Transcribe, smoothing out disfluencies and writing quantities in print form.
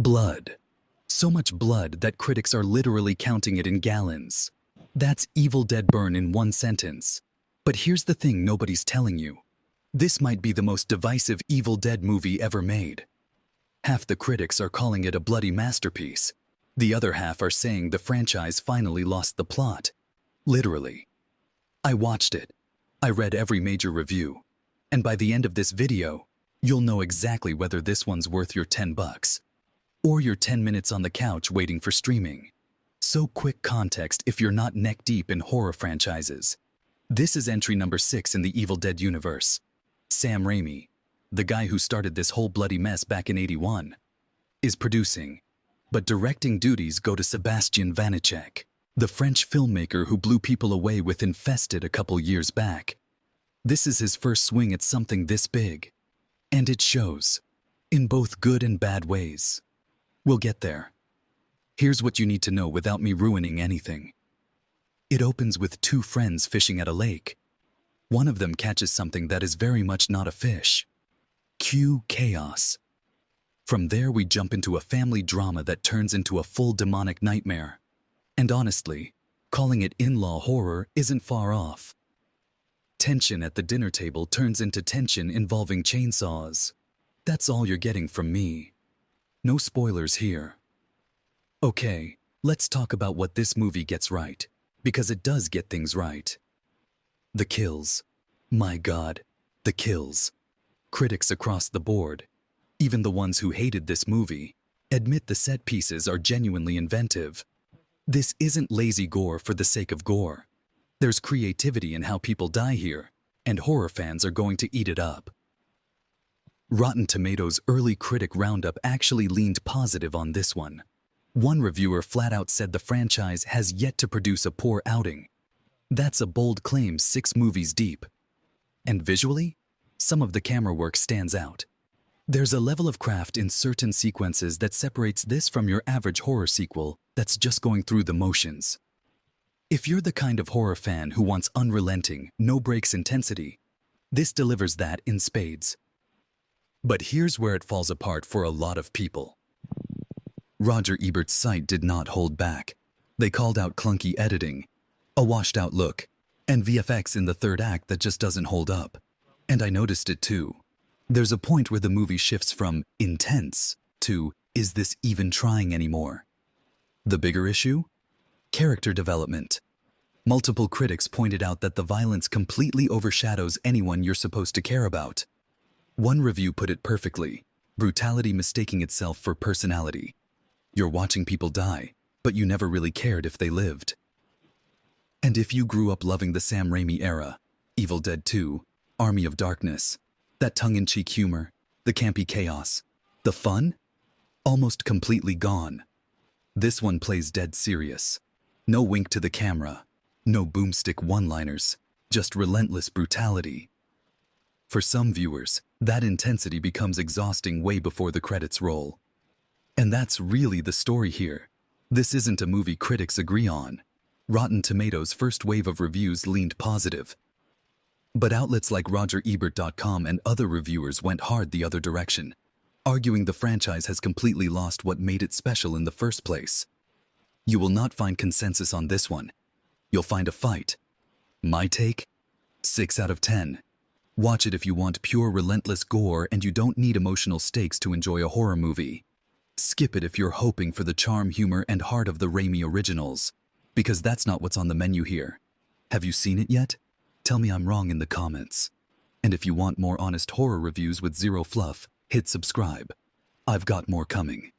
Blood. So much blood that critics are literally counting it in gallons. That's Evil Dead burn in one sentence. But here's the thing nobody's telling you. This might be the most divisive Evil Dead movie ever made. Half the critics are calling it a bloody masterpiece. The other half are saying the franchise finally lost the plot. Literally. I watched it. I read every major review. And by the end of this video, you'll know exactly whether this one's worth your $10 or your 10 minutes on the couch waiting for streaming. So quick context if you're not neck deep in horror franchises. This is entry number 6 in the Evil Dead universe. Sam Raimi, the guy who started this whole bloody mess back in '81, is producing. But directing duties go to Sebastian Vanecek, the French filmmaker who blew people away with Infested a couple years back. This is his first swing at something this big. And it shows. In both good and bad ways. We'll get there. Here's what you need to know without me ruining anything. It opens with two friends fishing at a lake. One of them catches something that is very much not a fish. Cue chaos. From there we jump into a family drama that turns into a full demonic nightmare. And honestly, calling it in-law horror isn't far off. Tension at the dinner table turns into tension involving chainsaws. That's all you're getting from me. No spoilers here. Okay, let's talk about what this movie gets right, because it does get things right. The kills. My God, the kills. Critics across the board, even the ones who hated this movie, admit the set pieces are genuinely inventive. This isn't lazy gore for the sake of gore. There's creativity in how people die here, and horror fans are going to eat it up. Rotten Tomatoes' early critic roundup actually leaned positive on this one. One reviewer flat out said the franchise has yet to produce a poor outing. That's a bold claim 6 movies deep. And visually, some of the camera work stands out. There's a level of craft in certain sequences that separates this from your average horror sequel that's just going through the motions. If you're the kind of horror fan who wants unrelenting, no-breaks intensity, this delivers that in spades. But here's where it falls apart for a lot of people. Roger Ebert's site did not hold back. They called out clunky editing, a washed-out look, and VFX in the third act that just doesn't hold up. And I noticed it too. There's a point where the movie shifts from intense to, is this even trying anymore? The bigger issue? Character development. Multiple critics pointed out that the violence completely overshadows anyone you're supposed to care about. One review put it perfectly, brutality mistaking itself for personality. You're watching people die, but you never really cared if they lived. And if you grew up loving the Sam Raimi era, Evil Dead 2, Army of Darkness, that tongue-in-cheek humor, the campy chaos, the fun? Almost completely gone. This one plays dead serious. No wink to the camera, no boomstick one-liners, just relentless brutality. For some viewers, that intensity becomes exhausting way before the credits roll. And that's really the story here. This isn't a movie critics agree on. Rotten Tomatoes' first wave of reviews leaned positive. But outlets like RogerEbert.com and other reviewers went hard the other direction, arguing the franchise has completely lost what made it special in the first place. You will not find consensus on this one. You'll find a fight. My take? 6 out of 10. Watch it if you want pure relentless gore and you don't need emotional stakes to enjoy a horror movie. Skip it if you're hoping for the charm, humor, and heart of the Raimi originals, because that's not what's on the menu here. Have you seen it yet? Tell me I'm wrong in the comments. And if you want more honest horror reviews with zero fluff, hit subscribe. I've got more coming.